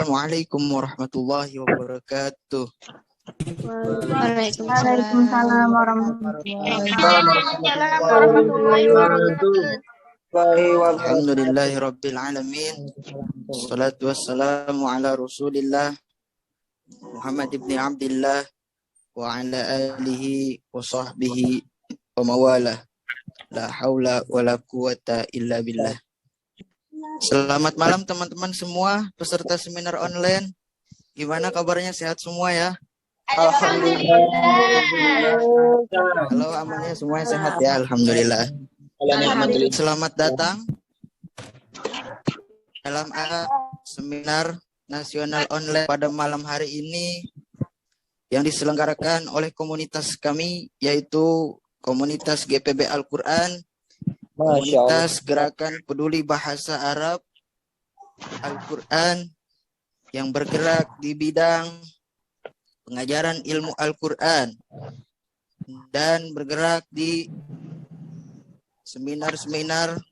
Assalamualaikum warahmatullahi wabarakatuh. Waalaikumsalam warahmatullahi wabarakatuh. Alhamdulillahirabbil alamin. Wassalatu wassalamu ala Rasulillah Muhammad ibn Abdillah wa ala alihi wa sahbihi wa mawalah. La haula wala quwata illa billah. Selamat malam teman-teman semua peserta seminar online. Gimana kabarnya, sehat semua ya? Alhamdulillah. Halo, amannya semuanya sehat ya? Alhamdulillah. Selamat datang dalam seminar nasional online pada malam hari ini yang diselenggarakan oleh komunitas kami, yaitu komunitas GPB Al-Quran, komunitas Gerakan Peduli Bahasa Arab Al-Quran yang bergerak di bidang pengajaran ilmu Al-Quran dan bergerak di seminar-seminar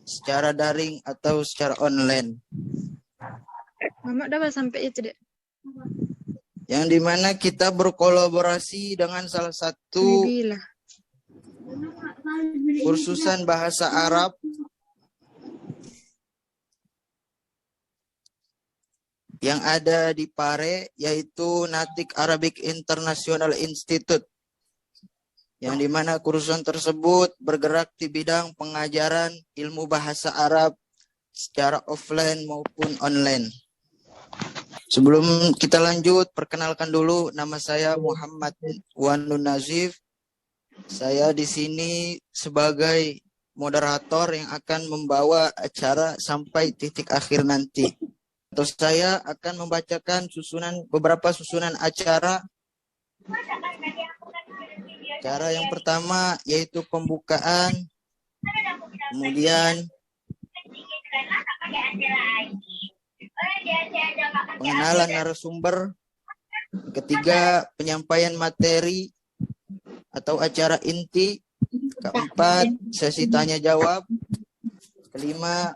secara daring atau secara online. Mama dapat sampai itu deh. Yang dimana kita berkolaborasi dengan salah satu kursusan bahasa Arab yang ada di Pare, yaitu Natik Arabic International Institute, yang dimana kursusan tersebut bergerak di bidang pengajaran ilmu bahasa Arab secara offline maupun online. Sebelum kita lanjut, perkenalkan dulu, nama saya Muhammad Wanun Nazif. Saya di sini sebagai moderator yang akan membawa acara sampai titik akhir nanti. Atau saya akan membacakan beberapa susunan acara. Acara yang pertama yaitu pembukaan, kemudian pengenalan narasumber, ketiga penyampaian materi atau acara inti, keempat sesi tanya jawab, kelima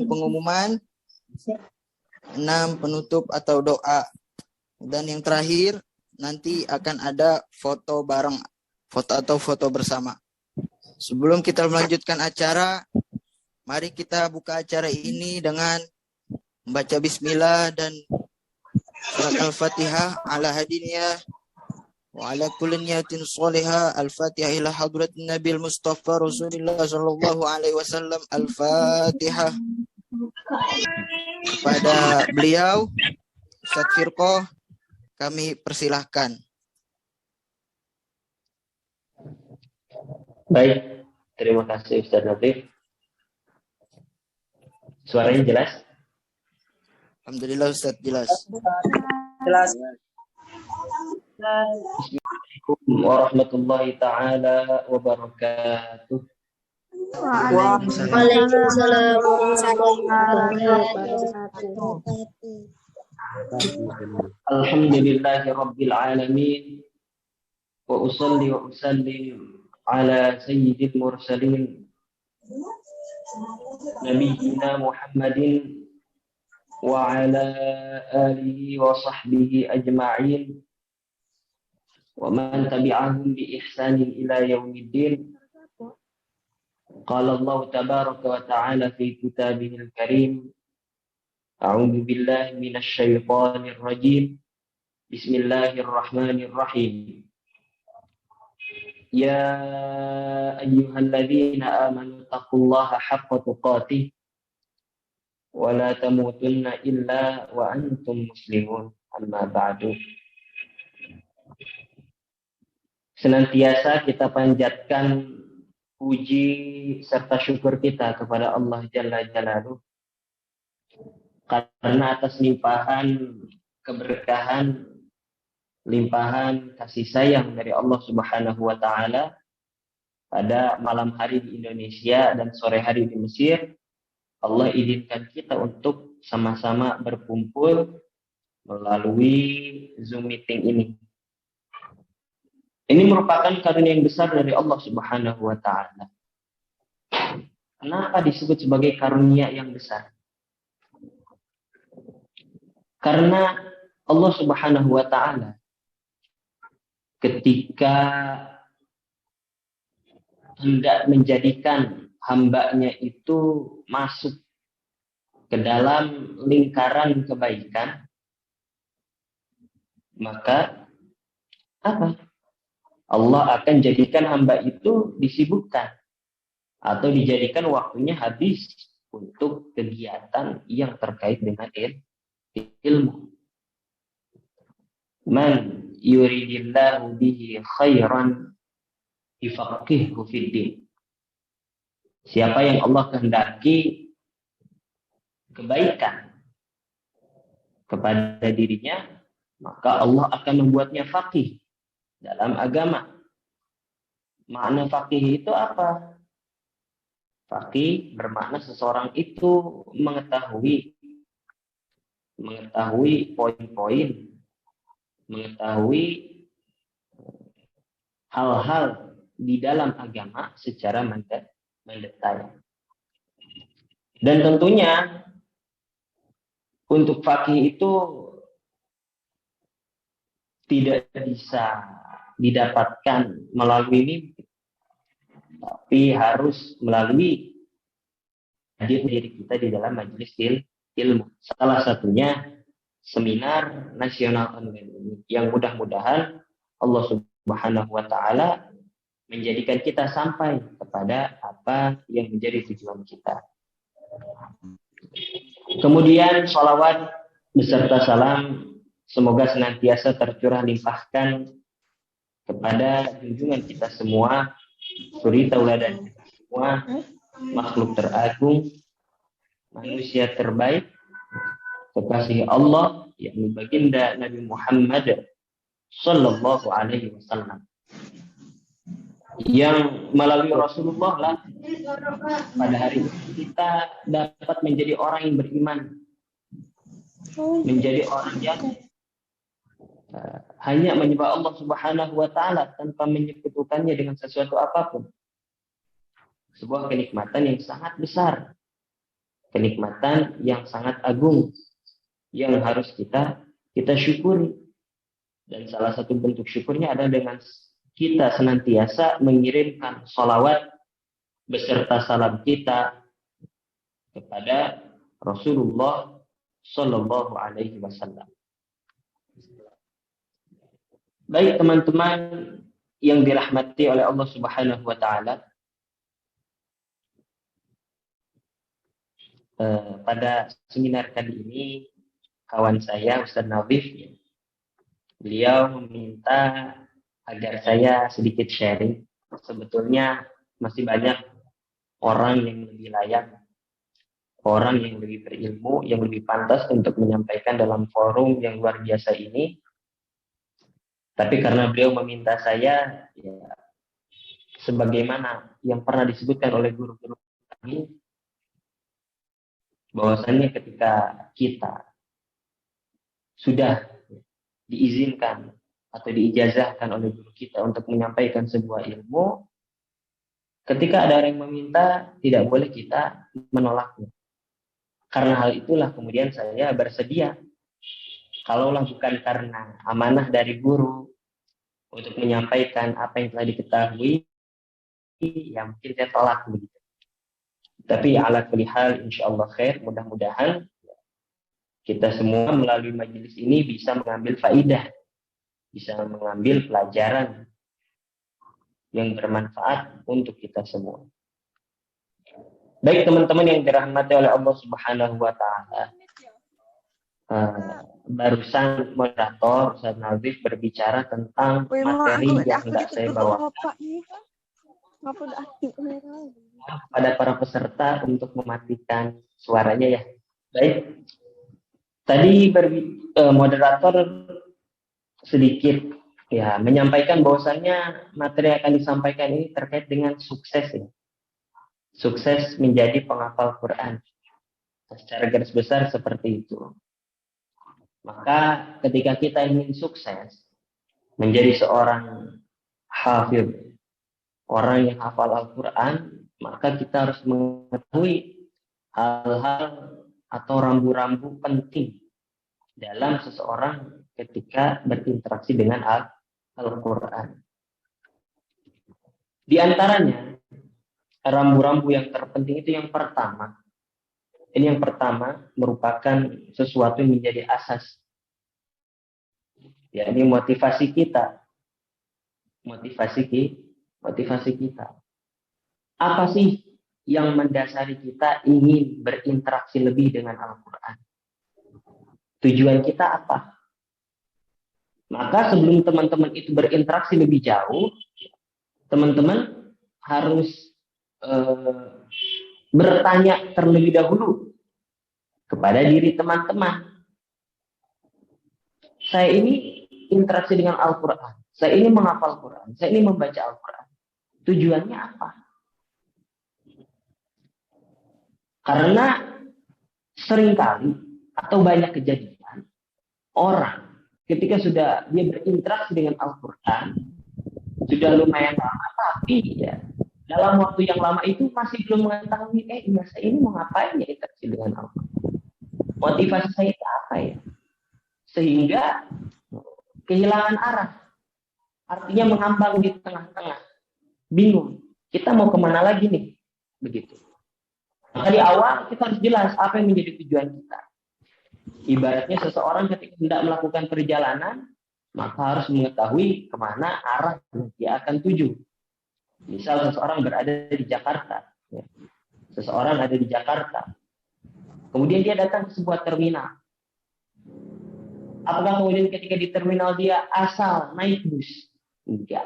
pengumuman, 6 penutup atau doa, dan yang terakhir nanti akan ada foto bareng, foto bersama. Sebelum kita melanjutkan acara, mari kita buka acara ini dengan membaca bismillah dan surat Al-Fatihah ala hadiniyah wa ala kulli niyatin shalihah. Al-Fatihah ila hadratin Nabil Mustafa Rasulullah sallallahu alaihi wasallam. Al-Fatihah. Pada beliau Ustaz Firqoh kami persilahkan. Baik, terima kasih Ustaz Natif. Suaranya jelas? Alhamdulillah Ustaz, jelas. Jelas. Assalamualaikum warahmatullahi ta'ala wabarakatuh. Waalaikumsalam warahmatullahi wabarakatuh. Alhamdulillahi rabbil alamin. Wa usalli wa usallim ala sayyidil mursalin Nabiyyina Muhammadin wa ala alihi wa sahbihi ajma'in wa man tabi'ahum bi ihsanin ila yaumiddin. Qala Allah tabaraka wa ta'ala fi kitabihil karim. A'udzu billahi minasy syaithanir rajim. Bismillahirrahmanirrahim. Ya ayyuhalladzina amanu taqullaha haqqa tuqatih wa la tamutunna illa wa antum muslimun. Amma ba'du. Senantiasa kita panjatkan puji serta syukur kita kepada Allah Jalla Jalaluhu karena atas limpahan keberkahan, limpahan kasih sayang dari Allah Subhanahu wa taala pada malam hari di Indonesia dan sore hari di Mesir, Allah izinkan kita untuk sama-sama berkumpul melalui Zoom meeting ini. Ini merupakan karunia yang besar dari Allah Subhanahu wa taala. Kenapa disebut sebagai karunia yang besar? Karena Allah Subhanahu wa Ta'ala ketika hendak menjadikan hambanya itu masuk ke dalam lingkaran kebaikan, maka apa? Allah akan jadikan hamba itu disibukkan atau dijadikan waktunya habis untuk kegiatan yang terkait dengan ilmu. Man yuridillahu bihi khairan yufaqihuhu fiddin. Siapa yang Allah kehendaki kebaikan kepada dirinya, maka Allah akan membuatnya faqih dalam agama. Makna faqih itu apa? Faqih bermakna seseorang itu mengetahui poin-poin, mengetahui hal-hal di dalam agama secara mendetail. Dan tentunya untuk faqih itu tidak bisa didapatkan melalui mimpi, tapi harus melalui hadir diri kita di dalam majelis ilmu. Salah satunya seminar nasional online ini, yang mudah-mudahan Allah Subhanahu wa Ta'ala menjadikan kita sampai kepada apa yang menjadi tujuan kita. Kemudian sholawat beserta salam semoga senantiasa tercurah limpahkan kepada junjungan kita semua, suri tauladan kita semua, makhluk teragung, manusia terbaik, kekasih Allah, yakni baginda Nabi Muhammad Sallallahu Alaihi Wasallam, yang melalui Rasulullah lah pada hari ini kita dapat menjadi orang yang beriman, menjadi orang yang hanya menyembah Allah Subhanahu wa Ta'ala tanpa menyekutukannya dengan sesuatu apapun. Sebuah kenikmatan yang sangat besar, kenikmatan yang sangat agung, yang harus kita syukuri. Dan salah satu bentuk syukurnya adalah dengan kita senantiasa mengirimkan sholawat beserta salam kita kepada Rasulullah Sallallahu Alaihi Wasallam. Baik teman-teman yang dirahmati oleh Allah Subhanahu wa Ta'ala, pada seminar kali ini kawan saya Ustaz Nafif, beliau meminta agar saya sedikit sharing. Sebetulnya masih banyak orang yang lebih layak, orang yang lebih berilmu, yang lebih pantas untuk menyampaikan dalam forum yang luar biasa ini. Tapi karena beliau meminta saya, ya, sebagaimana yang pernah disebutkan oleh guru-guru kami, bahwasannya ketika kita sudah diizinkan atau diijazahkan oleh guru kita untuk menyampaikan sebuah ilmu, ketika ada orang yang meminta, tidak boleh kita menolaknya. Karena hal itulah kemudian saya bersedia, kalaulah bukan karena amanah dari guru untuk menyampaikan apa yang telah diketahui, ya mungkin saya tolak begitu. Tapi ala kulli hal insyaallah khair, mudah-mudahan kita semua melalui majelis ini bisa mengambil faidah, bisa mengambil pelajaran yang bermanfaat untuk kita semua. Baik teman-teman yang dirahmati oleh Allah Subhanahu wa Ta'ala, barusan moderator Ustaz Nazif berbicara tentang materi yang hendak saya bawakan pada para peserta untuk mematikan suaranya ya. Baik, tadi moderator sedikit ya menyampaikan bahwasannya materi yang akan disampaikan ini terkait dengan sukses ya. Sukses menjadi penghafal Quran. Secara garis besar seperti itu. Maka ketika kita ingin sukses menjadi seorang hafidh, orang yang hafal Al-Quran, maka kita harus mengetahui hal-hal atau rambu-rambu penting dalam seseorang ketika berinteraksi dengan Al-Quran. Di antaranya, rambu-rambu yang terpenting itu yang pertama. Ini yang pertama merupakan sesuatu yang menjadi asas. Ya, ini motivasi kita. Motivasi kita. Apa sih yang mendasari kita ingin berinteraksi lebih dengan Al-Quran? Tujuan kita apa? Maka sebelum teman-teman itu berinteraksi lebih jauh, teman-teman harus bertanya terlebih dahulu kepada diri teman-teman. Saya ini interaksi dengan Al-Quran. Saya ini menghafal Quran. Saya ini membaca Al-Quran. Tujuannya apa? Karena seringkali atau banyak kejadian orang ketika sudah dia berinteraksi dengan Al-Quran sudah lumayan lama, tapi ya dalam waktu yang lama itu masih belum mengetahui saya ini mau ngapain ya interaksi dengan Al-Quran. Motivasi saya itu apa ya? Sehingga kehilangan arah. Artinya mengambang di tengah-tengah. Bingung. Kita mau kemana lagi nih? Begitu. Maka di awal kita harus jelas apa yang menjadi tujuan kita. Ibaratnya seseorang ketika hendak melakukan perjalanan, maka harus mengetahui kemana arah yang dia akan tuju. Misal seseorang berada di Jakarta. Ya. Seseorang ada di Jakarta. Kemudian dia datang ke sebuah terminal. Apakah kemudian ketika di terminal dia asal naik bus? Enggak.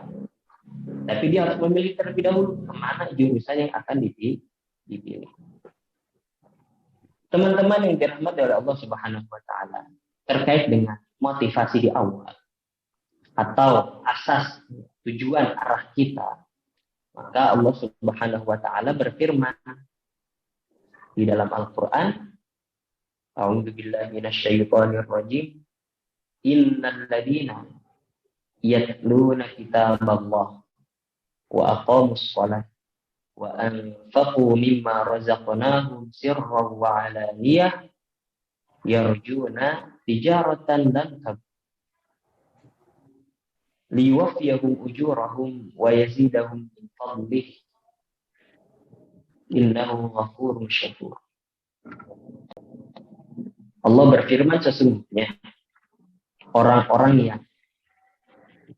Tapi dia harus memilih terlebih dahulu kemana jurusan yang akan dipilih. Teman-teman yang dirahmati oleh Allah Subhanahu wa Ta'ala, terkait dengan motivasi di awal atau asas tujuan arah kita, maka Allah Subhanahu wa Ta'ala berfirman di dalam Al-Quran, A'udzu billahi minasyaitonir rajim, innal ladzina yatluna kitaballah wa aqamus shalah wa anfaqu mimma razaqnahum sirran wa alaniyah yarjuna tijaratan lan tabur liwafiyahum ujurahum wa yazidahum min fadlih innahu ghafurun syakur. Allah berfirman, sesungguhnya orang-orang yang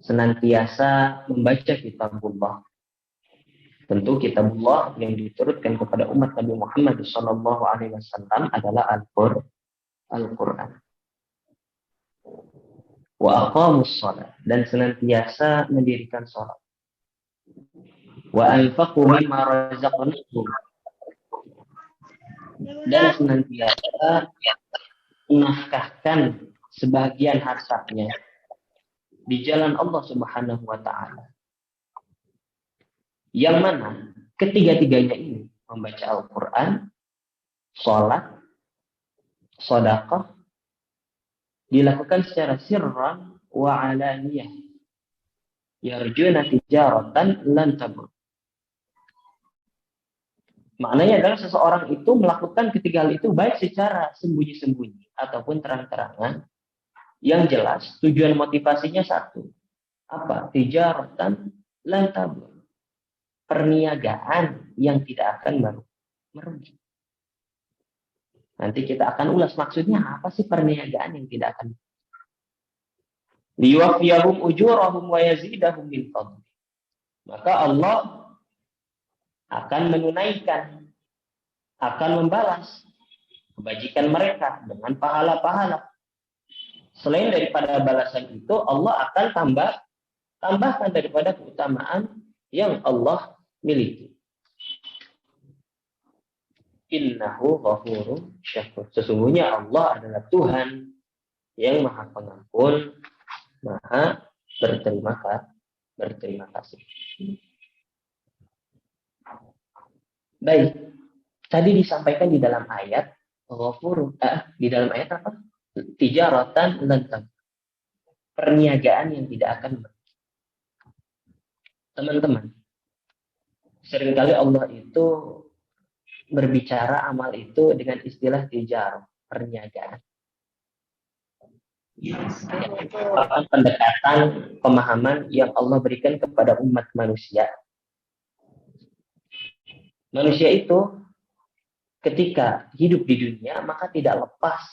senantiasa membaca kitabullah, tentu kitabullah yang diturunkan kepada umat Nabi Muhammad SAW adalah Al-Quran. Wa aqamus shalah, dan senantiasa mendirikan salat. Wa anfaqu mimma razaqnahum, dan senantiasa menafkahkan sebagian hartanya di jalan Allah Subhanahu wa Ta'ala. Yang mana ketiga-tiganya ini, membaca Al-Quran, sholat, sedekah, dilakukan secara sirran wa alaniyah. Yarjuna tijaratan lan tabur. Maknanya adalah seseorang itu melakukan ketiga hal itu baik secara sembunyi-sembunyi ataupun terang-terangan. Yang jelas tujuan motivasinya satu. Apa? Tijaratan lan tabur. Perniagaan yang tidak akan merugi. Nanti kita akan ulas maksudnya apa sih perniagaan yang tidak akan merugi. Liwafiyahum ujurahum wa yazidahum min fadli. Maka Allah akan menunaikan, akan membalas kebajikan mereka dengan pahala-pahala. Selain daripada balasan itu, Allah akan tambahkan daripada keutamaan yang Allah miliki. Innahu ghafurun syakur. Sesungguhnya Allah adalah Tuhan yang Maha Pengampun, Maha berterima kasih. Baik, tadi disampaikan di dalam ayat ghafurun, di dalam ayat apa? Tijaratan lan tabur. Perniagaan yang tidak akan merugi. Teman-teman, seringkali Allah itu berbicara amal itu dengan istilah tijarah, perniagaan. merupakan pendekatan pemahaman yang Allah berikan kepada umat manusia. Manusia itu ketika hidup di dunia maka tidak lepas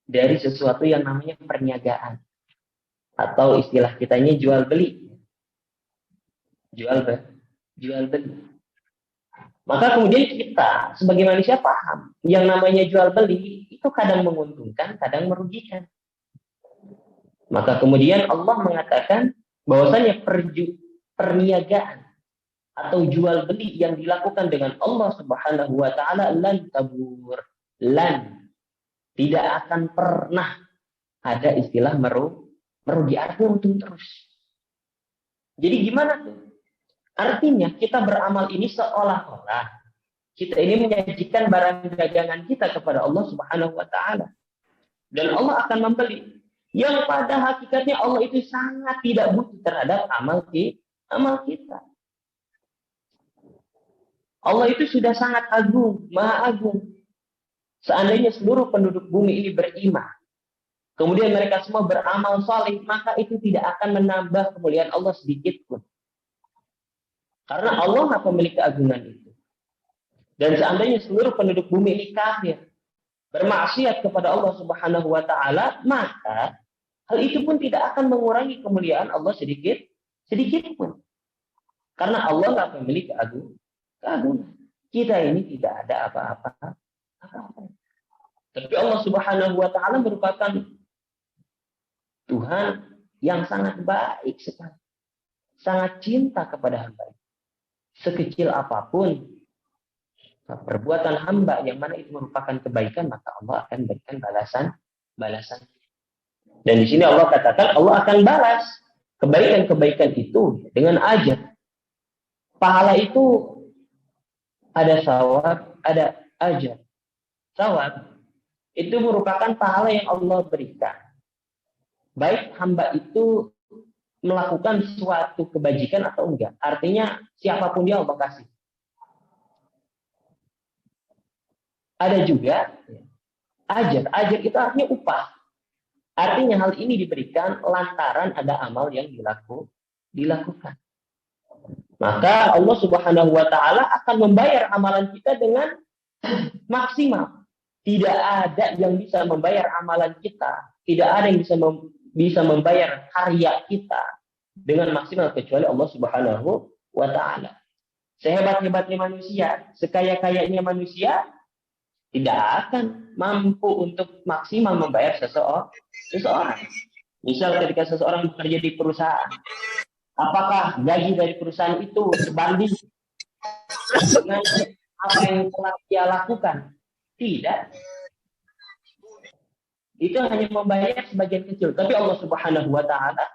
dari sesuatu yang namanya perniagaan, atau istilah kitanya jual beli. Jual beli. Maka kemudian kita sebagai manusia paham yang namanya jual beli itu kadang menguntungkan, kadang merugikan. Maka kemudian Allah mengatakan bahwasanya perniagaan atau jual beli yang dilakukan dengan Allah Subhanahu wa taala lan tabur, lan tidak akan pernah ada istilah merugi, artinya untung terus. Jadi gimana tuh? Artinya kita beramal ini seolah-olah kita ini menyajikan barang dagangan kita kepada Allah Subhanahu wa taala. Dan Allah akan membeli. Yang pada hakikatnya Allah itu sangat tidak butuh terhadap amal kita. Allah itu sudah sangat agung, maha agung. Seandainya seluruh penduduk bumi ini beriman, kemudian mereka semua beramal saleh, maka itu tidak akan menambah kemuliaan Allah sedikit pun. Karena Allah lah pemilik keagungan itu. Dan seandainya seluruh penduduk bumi ini kafir, bermaksiat kepada Allah Subhanahu wa taala, maka hal itu pun tidak akan mengurangi kemuliaan Allah sedikit pun. Karena Allah lah pemilik keagungan. Kita ini tidak ada apa-apa. Tapi Allah Subhanahu wa taala merupakan Tuhan yang sangat baik sekali. Sangat cinta kepada hamba. Sekecil apapun perbuatan hamba yang mana itu merupakan kebaikan, maka Allah akan berikan balasan. Dan di sini Allah katakan Allah akan balas kebaikan-kebaikan itu dengan ajar. Pahala itu ada sawab, ada ajar. Sawab itu merupakan pahala yang Allah berikan. Baik hamba itu melakukan suatu kebajikan atau enggak. Artinya siapapun dia Allah kasih. Ada juga ajar. Ajar itu artinya upah. Artinya hal ini diberikan lantaran ada amal yang dilakukan. Maka Allah Subhanahu wa taala akan membayar amalan kita dengan maksimal. Tidak ada yang bisa membayar amalan kita. Tidak ada yang bisa membayar karya kita dengan maksimal kecuali Allah Subhanahu wa taala. Sehebat-hebatnya manusia, sekaya-kayanya manusia tidak akan mampu untuk maksimal membayar seseorang. Misal ketika seseorang bekerja di perusahaan, apakah gaji dari perusahaan itu sebanding dengan apa yang telah dia lakukan? Tidak. Itu hanya membayar sebagian kecil. Tapi Allah Subhanahu wa taala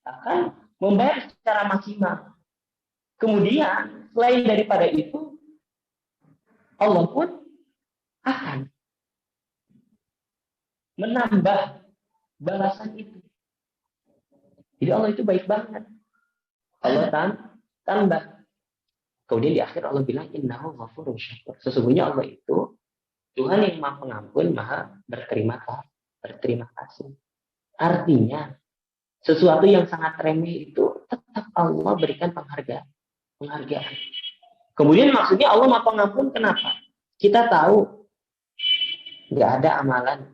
akan membayar secara maksimal. Kemudian selain daripada itu, Allah pun akan menambah balasan itu. Jadi Allah itu baik banget. Allah tambah. Kemudian di akhir Allah bilang innahu ghafurun syakur. Sesungguhnya Allah itu Tuhan yang Maha Pengampun, Maha berterima kasih. Artinya sesuatu yang sangat remeh itu tetap Allah berikan penghargaan. Kemudian maksudnya Allah Maha Pengampun kenapa? Kita tahu nggak ada amalan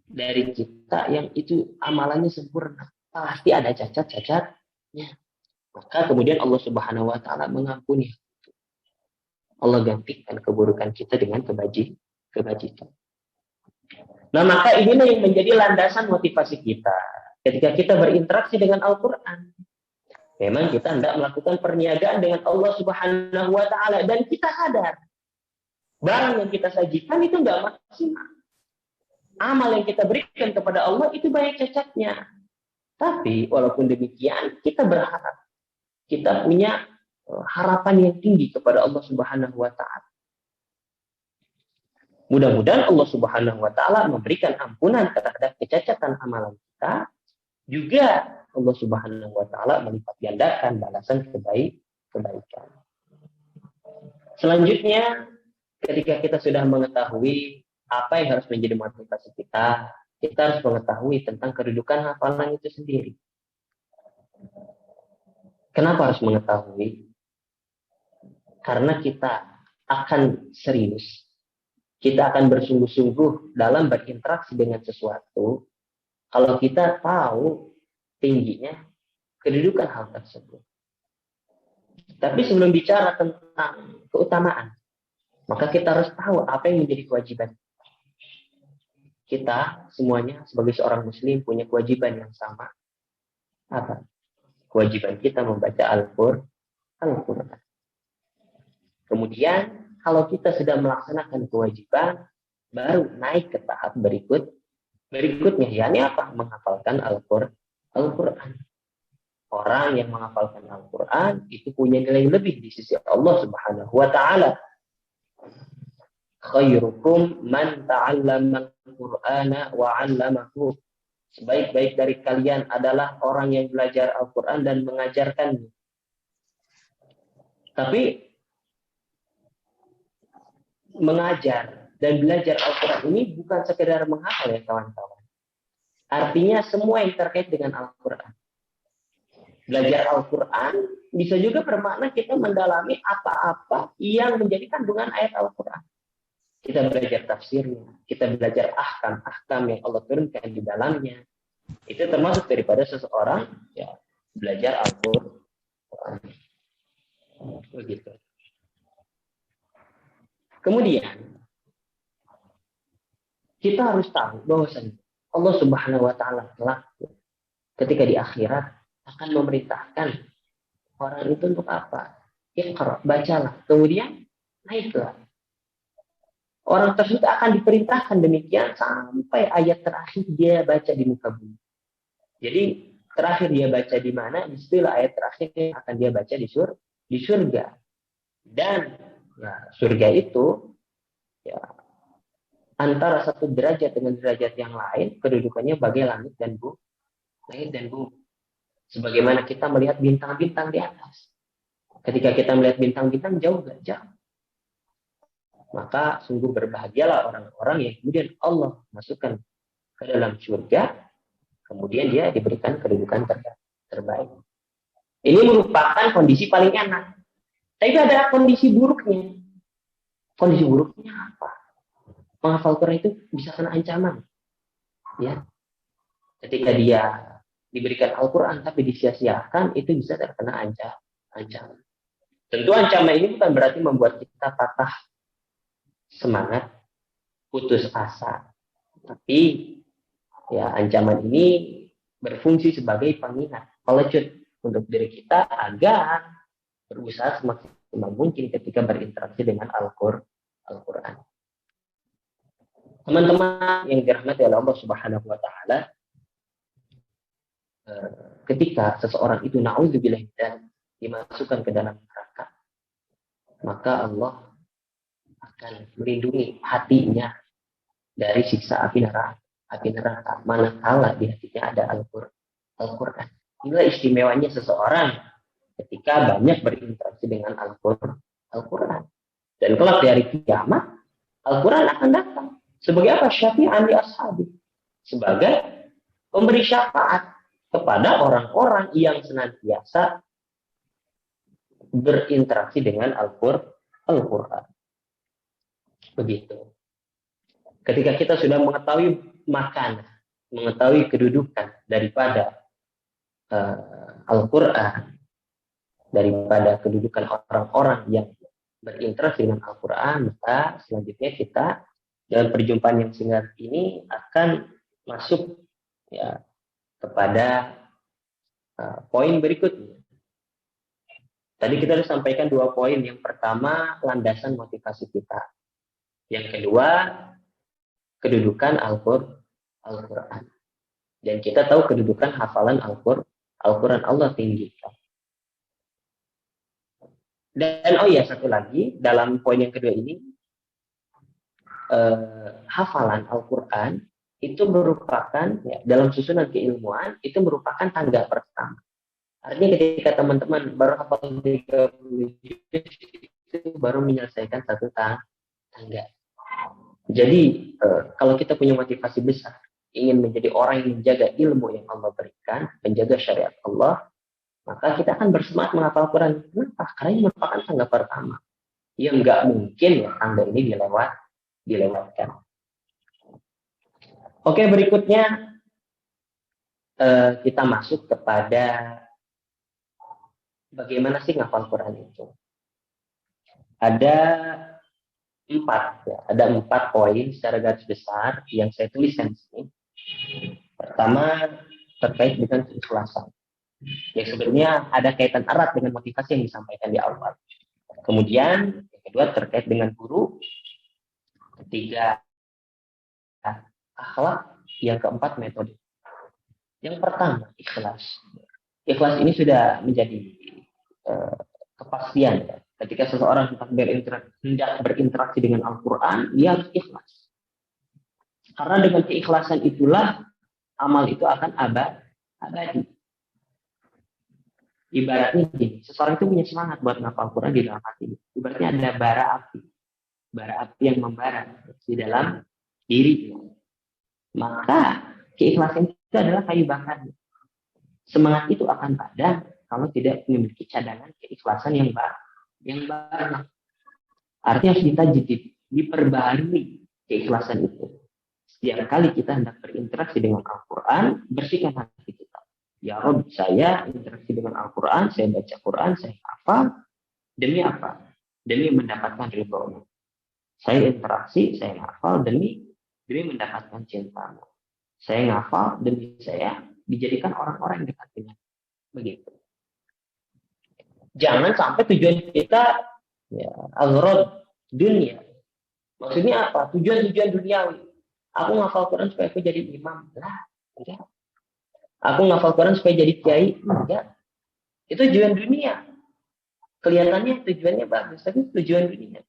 dari kita yang itu amalannya sempurna. Pasti ada cacat-cacatnya. Maka kemudian Allah Subhanahu wa taala mengampuni. Allah gantikan keburukan kita dengan kebajikan. Nah, maka inilah yang menjadi landasan motivasi kita ketika kita berinteraksi dengan Al-Qur'an. Memang kita hendak melakukan perniagaan dengan Allah Subhanahu wa taala dan kita sadar barang yang kita sajikan itu enggak maksimal. Amal yang kita berikan kepada Allah itu banyak cacatnya. Tapi walaupun demikian kita berharap, kita punya harapan yang tinggi kepada Allah Subhanahu wa taala. Mudah-mudahan Allah Subhanahu wa taala memberikan ampunan terhadap kecacatan amalan kita. Juga Allah Subhanahu wa taala melipat gandakan balasan kebaikan. Selanjutnya, ketika kita sudah mengetahui apa yang harus menjadi motivasi kita, kita harus mengetahui tentang kedudukan hafalan itu sendiri. Kenapa harus mengetahui? Karena kita akan serius, kita akan bersungguh-sungguh dalam berinteraksi dengan sesuatu kalau kita tahu tingginya kedudukan hal tersebut. Tapi sebelum bicara tentang keutamaan, maka kita harus tahu apa yang menjadi kewajiban. Kita semuanya sebagai seorang muslim punya kewajiban yang sama. Apa? Kewajiban kita membaca Al-Quran. Kemudian kalau kita sudah melaksanakan kewajiban, baru naik ke tahap berikutnya, yakni apa? Menghafalkan Al-Quran. Orang yang menghafalkan Al-Quran itu punya nilai lebih di sisi Allah Subhanahu wa Ta'ala. Khairukum man ta'allama al-Qur'ana wa 'allamahu. Sebaik-baik dari kalian adalah orang yang belajar Al-Quran dan mengajarkannya. Tapi mengajar dan belajar Al-Quran ini bukan sekedar menghafal ya kawan-kawan. Artinya semua yang terkait dengan Al-Quran. Belajar Al-Quran bisa juga bermakna kita mendalami apa-apa yang menjadi kandungan ayat Al-Quran. Kita belajar tafsirnya, kita belajar ahkam-ahkam yang Allah turunkan di dalamnya. Itu termasuk daripada seseorang ya belajar Al-Quran. Begitu. Kemudian kita harus tahu bahwasanya Allah Subhanahu wa Ta'ala kelak ketika di akhirat akan memerintahkan orang itu untuk apa? Iqra, bacalah. Kemudian naiklah. Orang tersebut akan diperintahkan demikian sampai ayat terakhir dia baca di muka bumi. Jadi terakhir dia baca di mana? Istilah ayat terakhir yang akan dia baca di surga. Dan ya, surga itu ya antara satu derajat dengan derajat yang lain kedudukannya bagai langit dan bumi. Sebagaimana kita melihat bintang-bintang di atas. Ketika kita melihat bintang-bintang jauh gak jauh. Maka sungguh berbahagialah orang-orang yang kemudian Allah masukkan ke dalam surga, kemudian dia diberikan kedudukan terbaik. Ini merupakan kondisi paling enak. Tapi ada kondisi buruknya. Kondisi buruknya apa? Menghafal Quran itu bisa kena ancaman. Ya. Ketika dia diberikan Al-Quran tapi disia-siakan, itu bisa terkena ancaman. Tentu ancaman ini bukan berarti membuat kita patah semangat, putus asa. Tapi ya ancaman ini berfungsi sebagai pengingat, pelecut untuk diri kita agar berusaha semaksimal mungkin ketika berinteraksi dengan Al-Quran. Teman-teman yang dirahmati oleh Allah Subhanahu wa Ta'ala, ketika seseorang itu na'udzubillah dan dimasukkan ke dalam neraka, maka Allah akan melindungi hatinya dari siksa api neraka manakala di hatinya ada Al-Quran. Inilah istimewanya seseorang ketika banyak berinteraksi dengan Al-Quran. Dan kelak di hari kiamat Al-Quran akan datang sebagai apa? Syafi'an li ashabi, sebagai pemberi syafaat kepada orang-orang yang senantiasa berinteraksi dengan Al-Quran. Begitu. Ketika kita sudah mengetahui makanan, mengetahui kedudukan daripada Al-Quran, daripada kedudukan orang-orang yang berinteraksi dengan Al-Quran, maka selanjutnya kita dalam perjumpaan yang singkat ini akan masuk ya kepada poin berikutnya. Tadi kita sudah sampaikan 2 poin. Yang pertama, landasan motivasi kita. Yang kedua, kedudukan Al-Quran. Dan kita tahu kedudukan hafalan Al-Quran Allah tinggi. Dan satu lagi, dalam poin yang kedua ini, hafalan Al-Quran itu merupakan, ya, dalam susunan keilmuan, itu merupakan tangga pertama. Artinya ketika teman-teman baru hafal 30 juz, itu baru menyelesaikan satu tangga. Jadi kalau kita punya motivasi besar ingin menjadi orang yang menjaga ilmu yang Allah berikan, menjaga syariat Allah, maka kita akan bersemangat menghafal Quran. Kenapa? Karena ini merupakan tangga pertama yang nggak mungkin ya tangga ini dilewatkan. Oke, berikutnya kita masuk kepada bagaimana sih ngafal Quran itu. Ada 4 poin secara garis besar yang saya tuliskan di sini. Pertama, terkait dengan keikhlasan. Yang sebenarnya ada kaitan erat dengan motivasi yang disampaikan di awal. Kemudian, yang kedua terkait dengan guru. Ketiga, akhlak. Yang keempat, metode. Yang pertama, ikhlas. Ikhlas ini sudah menjadi kepastian ya. Ketika seseorang hendak berinteraksi dengan Al-Quran, dia harus ikhlas. Karena dengan keikhlasan itulah amal itu akan abadi. Ibaratnya gini, seseorang itu punya semangat buat ngapal Al-Quran di dalam hati. Ibaratnya ada bara api yang membara di dalam diri. Maka keikhlasan itu adalah kayu bakar. Semangat itu akan padam kalau tidak memiliki cadangan keikhlasan yang banyak. Artinya harus ditajdid, diperbaharui keikhlasan itu. Setiap kali kita hendak berinteraksi dengan Al-Quran, bersihkan hati kita. Ya Rob, saya interaksi dengan Al-Quran, saya baca Quran, saya hafal. Demi apa? Demi mendapatkan ridho-Mu. Saya interaksi, saya hafal demi mendapatkan cintamu. Saya ngafal demi saya dijadikan orang-orang yang dekat dengan. Begitu. Jangan sampai tujuan kita ya al-ghurad dunia. Maksudnya apa? Tujuan duniawi. Aku ngafal Quran supaya aku jadi imam. Lah, enggak. Aku ngafal Quran supaya jadi kiai. Enggak. Itu tujuan dunia. Kelihatannya tujuannya bagus, tapi tujuan dunia.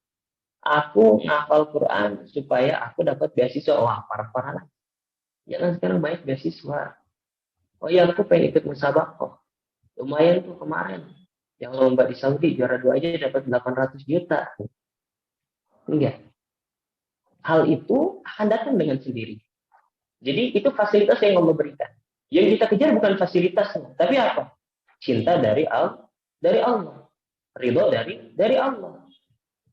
Aku ngafal Quran supaya aku dapat beasiswa. Wah, parah-parah lah. Jangan sekarang banyak beasiswa. Oh iya, aku pengen ikut musabaqah. Lumayan tuh kemarin. Yang lomba di Saudi, juara 2 aja dapat 800 juta. Enggak. Hal itu akan datang dengan sendiri. Jadi itu fasilitas yang Allah berikan. Yang kita kejar bukan fasilitasnya, tapi apa? Cinta dari Allah. Ridho dari Allah.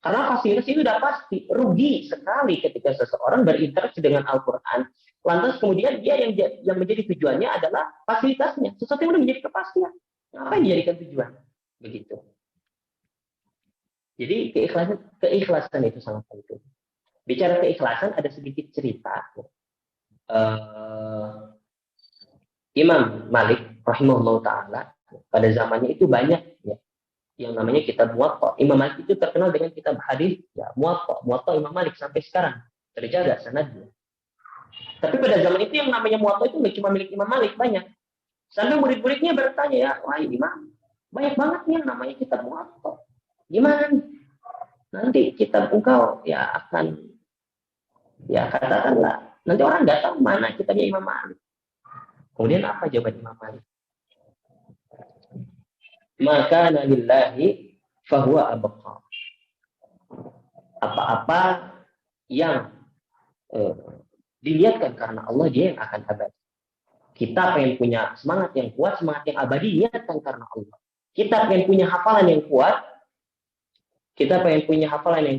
Karena fasilitas itu sudah pasti. Rugi sekali ketika seseorang berinteraksi dengan Al-Quran. Lantas kemudian dia yang menjadi tujuannya adalah fasilitasnya. Sesuatu yang sudah menjadi kepastian. Ngapain dijadikan tujuan? Begitu. Jadi keikhlasan itu sangat penting. Bicara keikhlasan ada sedikit cerita. Imam Malik rahimahullah ta'ala pada zamannya itu banyak ya, yang namanya kitab Muwatta. Imam Malik itu terkenal dengan kitab hadis ya, Muwatta Imam Malik sampai sekarang terjaga sanadnya. Tapi pada zaman itu yang namanya Muwatta itu nggak cuma milik Imam Malik, banyak. Sampai murid-muridnya bertanya ya, wah Imam, banyak banget nih yang namanya kitab Muwatta. Gimana nih? Nanti kitab engkau ya akan ya katakanlah nanti orang nggak tahu mana kitabnya Imam Malik. Kemudian apa jawaban Imam Malik? Maka lillahi fahuwa abqa. Apa-apa yang dilihatkan karena Allah, dia yang akan abadi. Kita pengen punya semangat yang kuat, semangat yang abadi, niatkan karena Allah. Kita pengen punya hafalan yang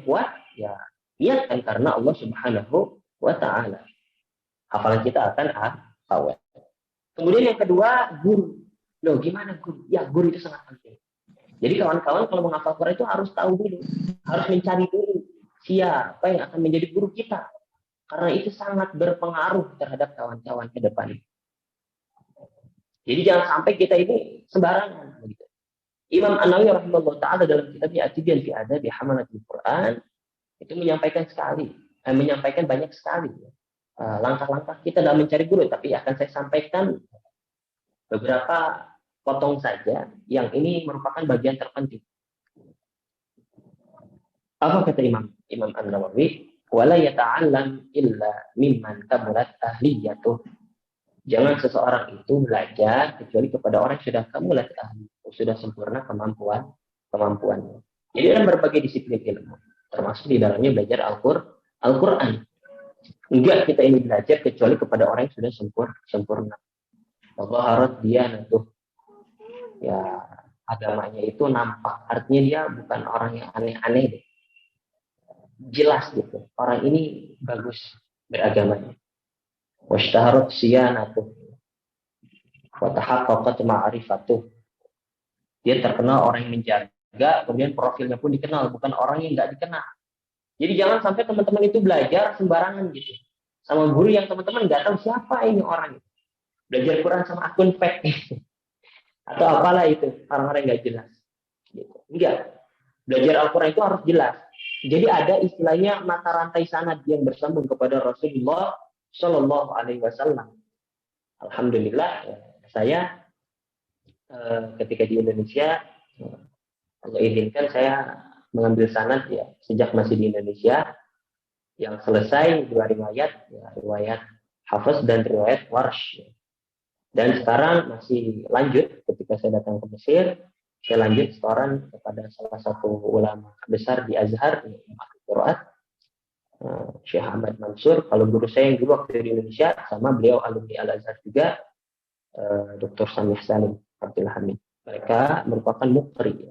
kuat, ya niatkan karena Allah Subhanahu wa ta'ala. Hafalan kita akan awet. Kemudian yang kedua, guru. Loh, gimana guru? Ya, guru itu sangat penting. Jadi kawan-kawan kalau menghafal Quran itu harus tahu dulu, harus mencari dulu siapa yang akan menjadi guru kita. Karena itu sangat berpengaruh terhadap kawan-kawan ke depan. Jadi jangan sampai kita ini sembarangan. Begitu. Imam An-Nawawi rahimahullah ta'ala dalam kitabnya At-Tibyan fi Adabi Hamalatul Quran itu menyampaikan banyak sekali langkah-langkah kita dalam mencari guru. Tapi akan saya sampaikan beberapa potong saja yang ini merupakan bagian terpenting. Apa kata Imam An-Nawawi? Wala yata'allam illa mimman kamulat ahliyatuh. Jangan seseorang itu belajar kecuali kepada orang yang sudah kamulat ahliyatuh, sudah sempurna kemampuannya. Jadi dalam berbagai disiplin ilmu, termasuk di dalamnya belajar Al-Quran. Enggak kita ini belajar kecuali kepada orang yang sudah sempurna. Allah harus dia tuh ya agamanya itu nampak. Artinya dia bukan orang yang aneh-aneh deh. Jelas gitu. Orang ini bagus beragamanya. Washtaharat siyanatuh. Wa tahaqqaqat ma'rifatuh. Dia terkenal orang yang menjaga, kemudian profilnya pun dikenal, bukan orang yang nggak dikenal. Jadi jangan sampai teman-teman itu belajar sembarangan gitu. Sama guru yang teman-teman nggak tahu siapa ini orang. Belajar Quran sama akun fake. Atau apalah itu, orang-orang nggak jelas. Gitu. Enggak. Belajar Al-Quran itu harus jelas. Jadi ada istilahnya mata rantai sanad yang bersambung kepada Rasulullah Shallallahu Alaihi Wasallam. Alhamdulillah, saya ketika di Indonesia, Allah izinkan saya mengambil sanad ya sejak masih di Indonesia, yang selesai dua riwayat, ya, riwayat Hafiz dan riwayat Warsh. Dan sekarang masih lanjut ketika saya datang ke Mesir, saya lanjut setoran kepada salah satu ulama besar di Azhar, Quran, Syekh Ahmad Mansur. Kalau guru saya yang dulu waktu di Indonesia, sama beliau alumni Al-Azhar juga, Dr. Samih Salim Abdul Hamid. Mereka merupakan muqri,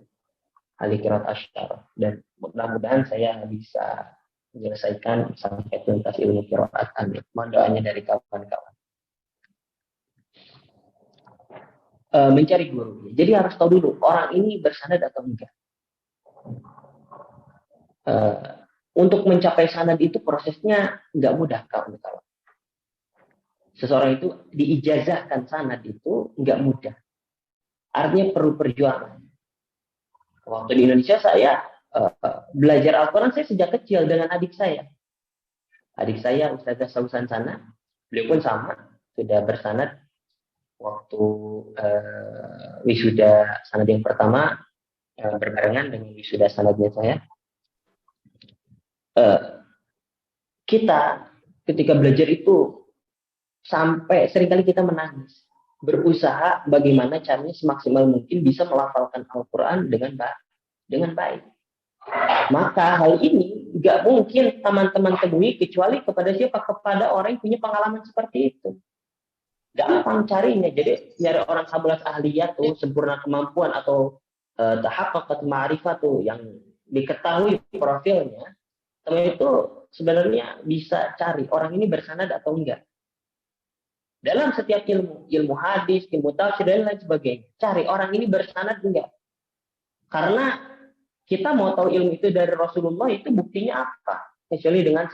ahli qiraat asy'ar, dan mudah-mudahan saya bisa menyelesaikan sampai tuntas ilmu qiraat. Amin. Mohon doanya dari kawan-kawan. Mencari guru. Jadi harus tahu dulu orang ini bersanad atau enggak. Untuk mencapai sanad itu prosesnya enggak mudah kawan-kawan. Seseorang itu diijazahkan sanad itu enggak mudah. Artinya perlu perjuangan. Waktu di Indonesia saya belajar Al-Quran saya sejak kecil dengan adik saya. Adik saya Ustazah Sausan Sana, beliau pun sama sudah bersanad. Waktu wisuda sanad yang pertama berbarengan dengan wisuda sanadnya saya, kita ketika belajar itu sampai seringkali kita menangis, berusaha bagaimana caranya semaksimal mungkin bisa melafalkan Al-Quran dengan baik. Maka hal ini nggak mungkin teman-teman temui kecuali kepada siapa? Kepada orang yang punya pengalaman seperti itu. Gampang carinya. Jadi nyari orang habulat ahliyah tuh, sempurna kemampuan atau tahaqqaqat ma'rifah tuh yang diketahui profilnya, teman itu sebenarnya bisa cari orang ini bersanad atau enggak. Dalam setiap ilmu hadis, ilmu tafsir dan lain sebagainya, cari orang ini bersanad enggak. Karena kita mau tahu ilmu itu dari Rasulullah itu buktinya apa? Kecuali dengan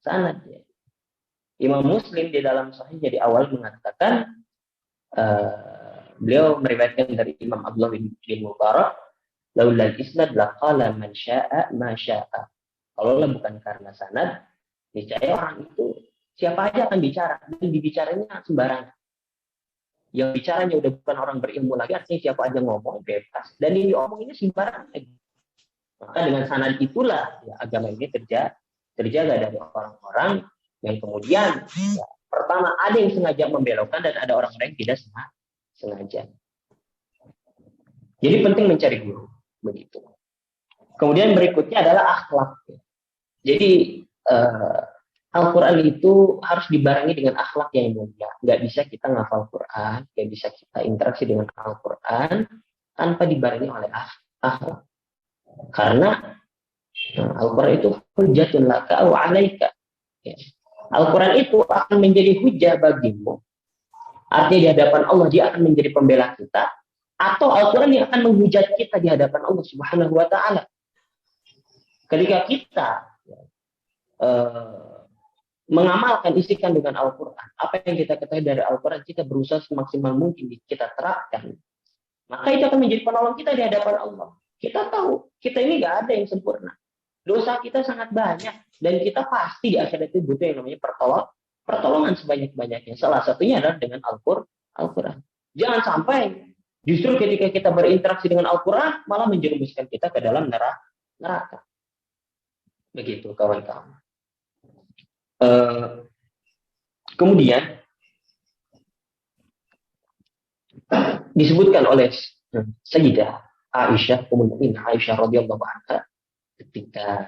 sanadnya. Imam Muslim di dalam Sahihnya di awal mengatakan, beliau meriwayatkan dari Imam Abdullah bin Mubarak, laulal isnad laqala man syaa ma syaa. Kalau bukan karena sanad, niscaya orang itu siapa aja akan bicara, dan dibicaranya sembarangan. Yang bicaranya udah bukan orang berilmu lagi, artinya siapa aja ngomong bebas, dan yang diomong ini sembarangan lagi. Maka dengan sanad itulah ya, agama ini terjaga dari orang-orang yang kemudian ya, pertama ada yang sengaja membelokkan dan ada orang-orang yang tidak sengaja. Jadi penting mencari guru begitu. Kemudian berikutnya adalah akhlak. Jadi Al-Quran itu harus dibarengi dengan akhlak yang mulia. Nggak bisa kita ngafal Quran, nggak bisa kita interaksi dengan Al-Quran tanpa dibarengi oleh akhlak. Karena Al-Quran itu hujjatun laka wa 'alaika. Ya. Al-Quran itu akan menjadi hujah bagimu. Artinya di hadapan Allah dia akan menjadi pembela kita, atau Al-Quran yang akan menghujat kita di hadapan Allah Subhanahu wa Ta'ala. Ketika kita mengamalkan isi kandungan Al-Quran, apa yang kita ketahui dari Al-Quran, kita berusaha semaksimal mungkin kita terapkan, maka itu akan menjadi penolong kita di hadapan Allah. Kita tahu kita ini nggak ada yang sempurna. Dosa kita sangat banyak, dan kita pasti di akhirat itu butuh yang namanya pertolongan sebanyak-banyaknya. Salah satunya adalah dengan Al-Quran. Jangan sampai justru ketika kita berinteraksi dengan Al-Quran malah menjerumuskan kita ke dalam neraka. Begitu kawan-kawan. Kemudian disebutkan oleh Sayyidah Aisyah, Ummul Mukminin Aisyah radhiyallahu anha, ketika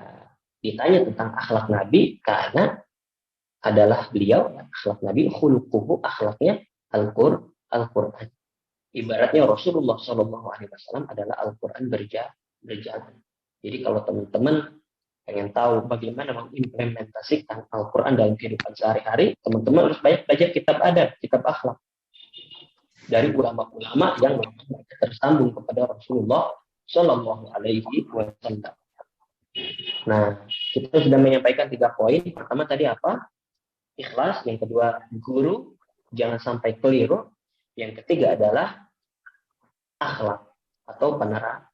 ditanya tentang akhlak Nabi, karena adalah beliau, akhlak Nabi, khuluquhu, akhlaknya Al-Quran. Ibaratnya Rasulullah SAW adalah Al-Quran berjalan. Jadi kalau teman-teman pengen tahu bagaimana mengimplementasikan Al-Quran dalam kehidupan sehari-hari, teman-teman harus banyak belajar kitab adab, kitab akhlak dari ulama-ulama yang tersambung kepada Rasulullah Shallallahu Alaihi Wasallam. Nah, kita sudah menyampaikan 3 poin. Pertama tadi apa? Ikhlas. Yang kedua, guru, jangan sampai keliru. Yang ketiga adalah akhlak atau penerapan.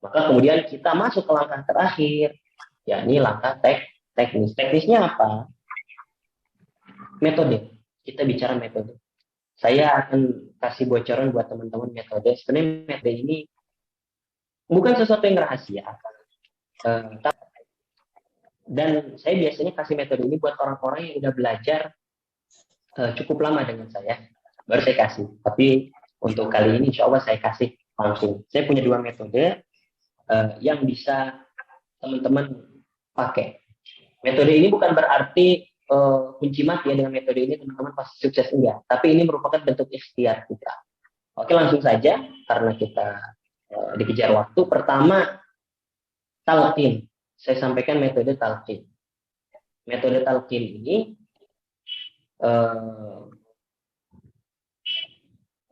Maka kemudian kita masuk ke langkah terakhir, yakni langkah teknis. Teknisnya apa? Metode. Kita bicara metode. Saya akan kasih bocoran buat teman-teman metode. Sebenarnya metode ini bukan sesuatu yang rahasia. Dan saya biasanya kasih metode ini buat orang-orang yang udah belajar cukup lama dengan saya. Baru saya kasih. Tapi untuk kali ini insya Allah saya kasih langsung. Saya punya 2 metode yang bisa teman-teman pakai. Metode ini bukan berarti kunci mati ya, dengan metode ini teman-teman pasti sukses, enggak. Tapi ini merupakan bentuk ikhtiar kita. Oke, langsung saja karena kita dikejar waktu. Pertama, talqin. Saya sampaikan metode talqin. Metode talqin ini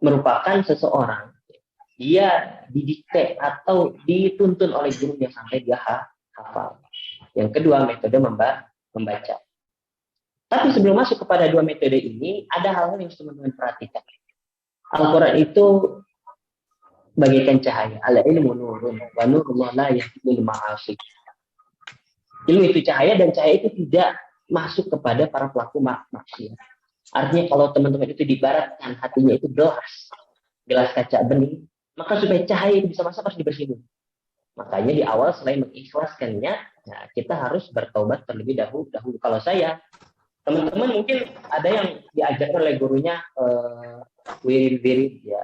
merupakan seseorang dia didikte atau dituntun oleh gurunya sampai dia hafal. Yang kedua, metode membaca. Tapi sebelum masuk kepada 2 metode ini, ada hal-hal yang teman-teman perhatikan. Al-Quran itu bagaikan cahaya. Al-ilmu nurun, wa nurullah la yahdil ma'asi. Ilmu itu cahaya, dan cahaya itu tidak masuk kepada para pelaku maksiat. Artinya kalau teman-teman itu dibaratkan hatinya itu gelas kaca bening, maka supaya cahaya itu bisa masuk harus dibersihin. Makanya di awal selain mengikhlaskannya, nah, kita harus bertobat terlebih dahulu. Kalau saya, teman-teman mungkin ada yang diajarkan oleh gurunya wirid-wirid ya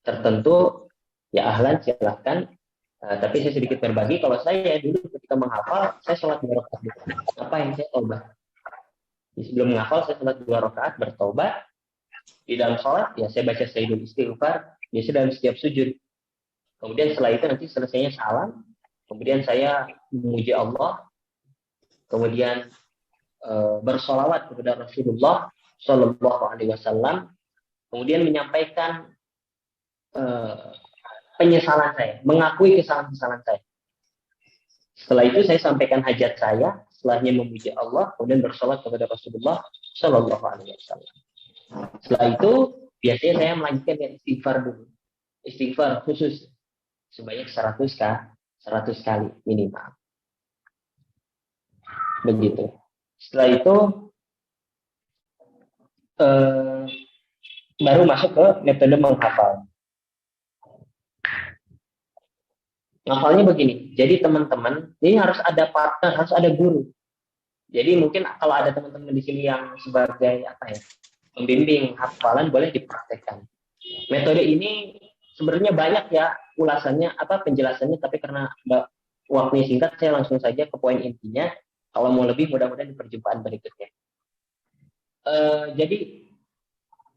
tertentu, ya ahlan silahkan. Tapi saya sedikit berbagi. Kalau saya dulu ketika menghafal, saya sholat 2 rakaat. Apa yang saya tobat? Sebelum menghafal, saya sholat 2 rakaat bertobat. Di dalam sholat, ya saya baca sayyidul istighfar. Biasanya dalam setiap sujud. Kemudian setelah itu nanti selesainya salam. Kemudian saya memuji Allah. Kemudian bersolawat kepada Rasulullah Shallallahu Alaihi Wasallam. Kemudian menyampaikan penyesalan saya, mengakui kesalahan-kesalahan saya. Setelah itu saya sampaikan hajat saya. Setelahnya memuji Allah. Kemudian bersolawat kepada Rasulullah Shallallahu Alaihi Wasallam. Setelah itu biasanya saya melanjutkan dengan istighfar dulu. Istighfar khusus sebanyak 100 kali minimal. Begitu. Setelah itu baru masuk ke metode menghafal. Ngafalnya begini. Jadi teman-teman, ini harus ada partner, harus ada guru. Jadi mungkin kalau ada teman-teman di sini yang sebagai pembimbing hafalan, boleh dipraktekkan. Metode ini sebenarnya banyak ya ulasannya, penjelasannya, tapi karena waktunya singkat, saya langsung saja ke poin intinya. Kalau mau lebih, mudah-mudahan di perjumpaan berikutnya. Jadi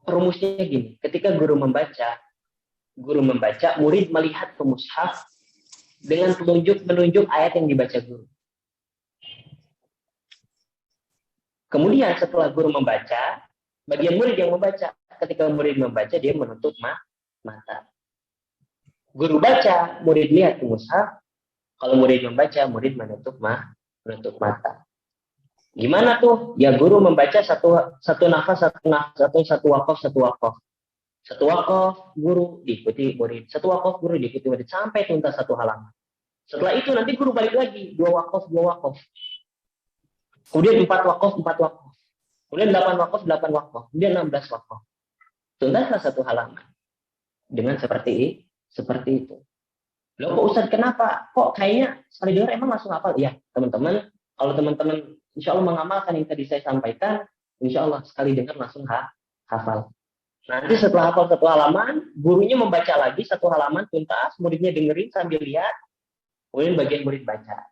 rumusnya gini, ketika guru membaca, murid melihat ke mushaf dengan menunjuk ayat yang dibaca guru. Kemudian setelah guru membaca, bagian murid yang membaca. Ketika murid membaca, dia menutup mata. Guru baca, murid lihat ke mushaf. Kalau murid membaca, murid menutup mata. Gimana tuh? Ya guru membaca satu nafas, satu wakaf. Satu wakaf guru diikuti murid. Satu wakaf guru diikuti murid sampai tuntas 1 halaman. Setelah itu nanti guru balik lagi 2 wakaf. Kemudian 4 wakaf. Kemudian 8 wakaf. Kemudian 16 wakaf. Tuntaslah 1 halaman. Dengan seperti itu. Loh kok Ustaz, kenapa? Kok kayaknya sekali dengar emang langsung hafal? Ya teman-teman, kalau teman-teman insya Allah mengamalkan yang tadi saya sampaikan, insya Allah sekali dengar langsung hafal. Nanti setelah hafal 1 halaman, gurunya membaca lagi 1 halaman tuntas, muridnya dengerin sambil lihat, kemudian bagian murid baca.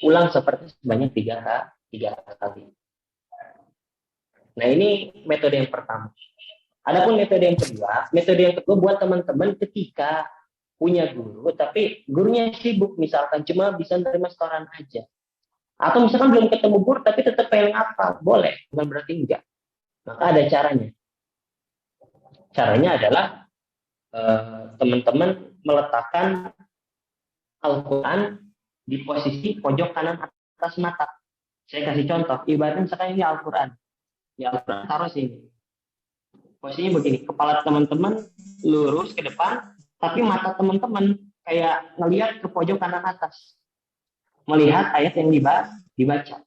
Ulang seperti sebanyak 3 kali. Nah, ini metode yang pertama. Adapun metode yang kedua buat teman-teman ketika punya guru, tapi gurunya sibuk, misalkan cuma bisa nerima setoran aja. Atau misalkan belum ketemu guru, tapi tetap pengen hafal, boleh, bukan berarti enggak. Maka ada caranya. Caranya adalah teman-teman meletakkan Al-Quran di posisi pojok kanan atas mata. Saya kasih contoh, ibaratnya misalkan ini Al-Quran. Ya, Al-Quran taruh sini. Posisinya begini, kepala teman-teman lurus ke depan, tapi mata teman-teman kayak ngelihat ke pojok kanan atas. Melihat ayat yang dibaca.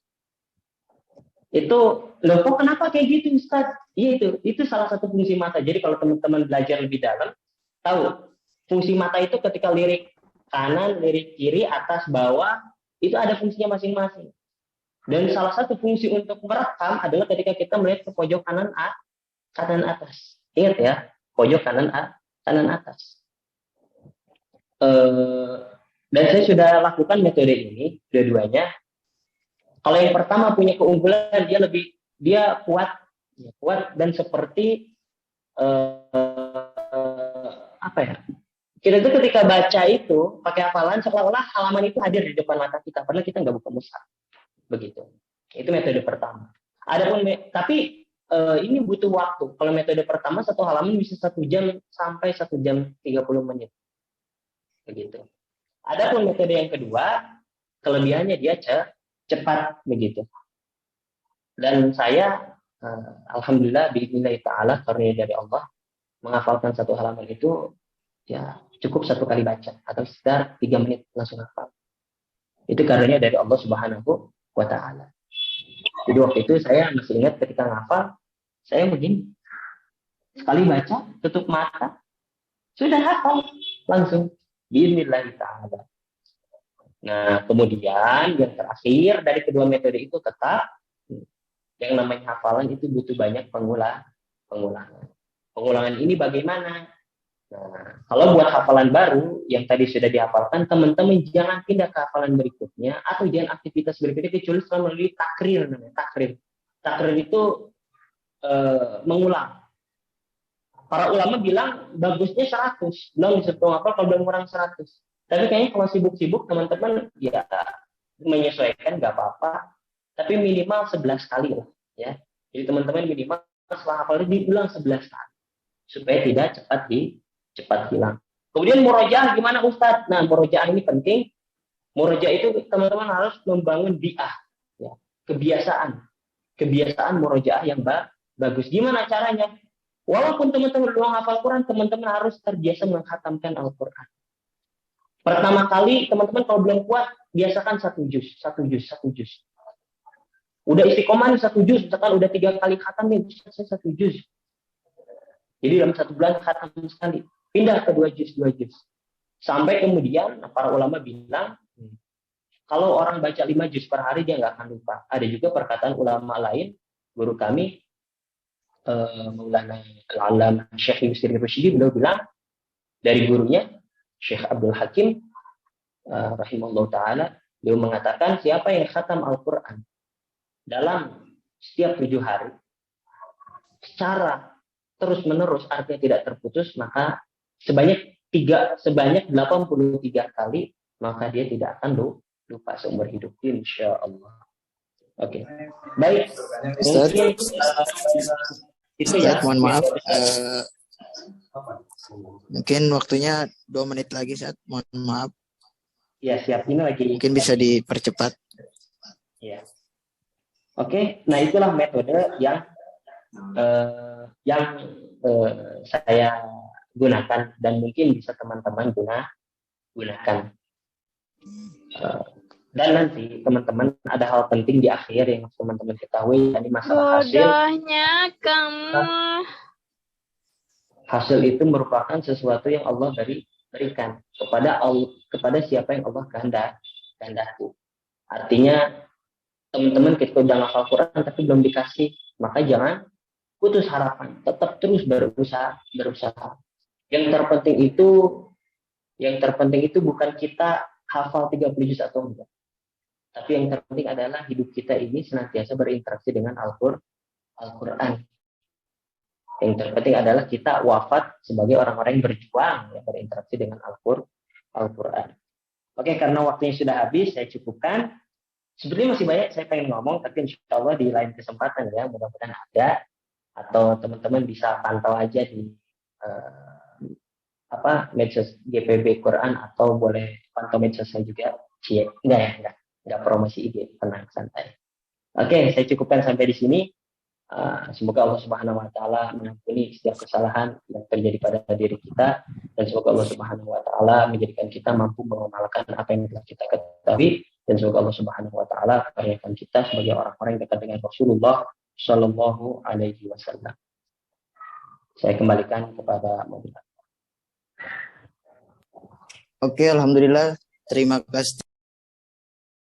Itu, loh kok kenapa kayak gitu Ustaz? Iya itu salah satu fungsi mata. Jadi kalau teman-teman belajar lebih dalam, tahu fungsi mata itu ketika lirik kanan, lirik kiri, atas, bawah, itu ada fungsinya masing-masing. Dan salah satu fungsi untuk merekam adalah ketika kita melihat ke pojok kanan atas. Ingat ya, pojok kanan atas. Dan saya sudah lakukan metode ini dua-duanya. Kalau yang pertama punya keunggulan, dia kuat dan seperti apa ya? Kita itu ketika baca itu pakai hafalan seolah-olah halaman itu hadir di depan mata kita, padahal kita nggak buka mushaf. Begitu. Itu metode pertama. Tapi ini butuh waktu. Kalau metode pertama satu halaman bisa 1 jam sampai 1 jam 30 menit. Begitu. Adapun metode yang kedua, kelebihannya dia cepat begitu. Dan saya alhamdulillah biidznillah taala karunia dari Allah menghafalkan satu halaman itu ya cukup 1 kali baca atau sekitar 3 menit langsung hafal. Itu karunia dari Allah Subhanahu wa taala. Jadi waktu itu saya masih ingat ketika ngafal, saya begini. Sekali baca, tutup mata, sudah hafal langsung. Biidznillah taala. Nah, kemudian yang terakhir dari kedua metode itu tetap yang namanya hafalan itu butuh banyak pengulangan. Pengulangan ini bagaimana? Nah, kalau buat hafalan baru yang tadi sudah dihafalkan, teman-teman jangan pindah ke hafalan berikutnya atau jangan aktivitas berikutnya kecuali setelah melalui takrir namanya. Takrir itu mengulang. Para ulama bilang bagusnya 100, belum disuruh hafal kalau belum kurang 100. Tapi kayaknya kalau sibuk-sibuk teman-teman ya menyesuaikan nggak apa-apa. Tapi minimal 11 kali lah ya. Jadi teman-teman minimal setelah hafal diulang 11 kali supaya tidak cepat hilang. Kemudian murojaah gimana Ustadz? Nah, murojaah ini penting. Murojaah itu teman-teman harus membangun bi'ah ya. Kebiasaan murojaah yang bagus. Gimana caranya? Walaupun teman-teman belum hafal Quran, teman-teman harus terbiasa menghatamkan Al-Quran. Pertama kali, teman-teman kalau belum kuat, biasakan 1 juz. Udah istiqomah 1 juz, misalkan udah 3 kali khatam nih, bisa 1 juz. Jadi dalam 1 bulan khatam sekali. Pindah ke 2 juz. Sampai kemudian para ulama bilang, kalau orang baca 5 juz per hari, dia nggak akan lupa. Ada juga perkataan ulama lain, guru kami, Maulana Al-Alam Syekh Yusri Rusyidi, beliau bilang, dari gurunya, Syekh Abdul Hakim rahimahullah ta'ala, beliau mengatakan siapa yang khatam Al-Quran dalam setiap 7 hari secara terus menerus artinya tidak terputus, maka sebanyak 83 kali, maka dia tidak akan lupa seumur hidup insya Allah. Oke. Baik. Ustaz, Itu ya. mohon maaf. Mungkin waktunya 2 menit lagi, Ustaz. Mohon maaf. Ya, siap. Ini lagi. Mungkin bisa dipercepat. Ya. Oke. Nah, itulah metode yang saya gunakan dan mungkin bisa teman-teman gunakan. Dan nanti teman-teman ada hal penting di akhir yang teman-teman ketahui, ini masalah hasil. Bodohnya kamu. Hasil itu merupakan sesuatu yang Allah berikan kepada siapa yang Allah kehendaki. Artinya teman-teman ketika udah hafal Quran tapi belum dikasih, maka jangan putus harapan, tetap terus berusaha. Yang terpenting itu bukan kita hafal 30 juz atau enggak. Tapi yang terpenting adalah hidup kita ini senantiasa berinteraksi dengan Al-Quran. Yang terpenting adalah kita wafat sebagai orang-orang yang berjuang, yang berinteraksi dengan Al-Quran. Oke, karena waktunya sudah habis, saya cukupkan. Sebenarnya masih banyak saya pengen ngomong, tapi insya Allah di lain kesempatan ya, mudah-mudahan ada. Atau teman-teman bisa pantau aja di medsos GPB Quran, atau boleh pantau medsos saya juga. Enggak promosi IG, tenang, santai. Oke, saya cukupkan sampai di sini. Semoga Allah Subhanahu wa taala mengampuni setiap kesalahan yang terjadi pada diri kita, dan semoga Allah Subhanahu wa taala menjadikan kita mampu mengamalkan apa yang telah kita ketahui, dan semoga Allah Subhanahu wa taala karyakan kita sebagai orang-orang yang dekat dengan Rasulullah Shallallahu alaihi wasallam. Saya kembalikan kepada moderator. Oke, alhamdulillah. Terima kasih.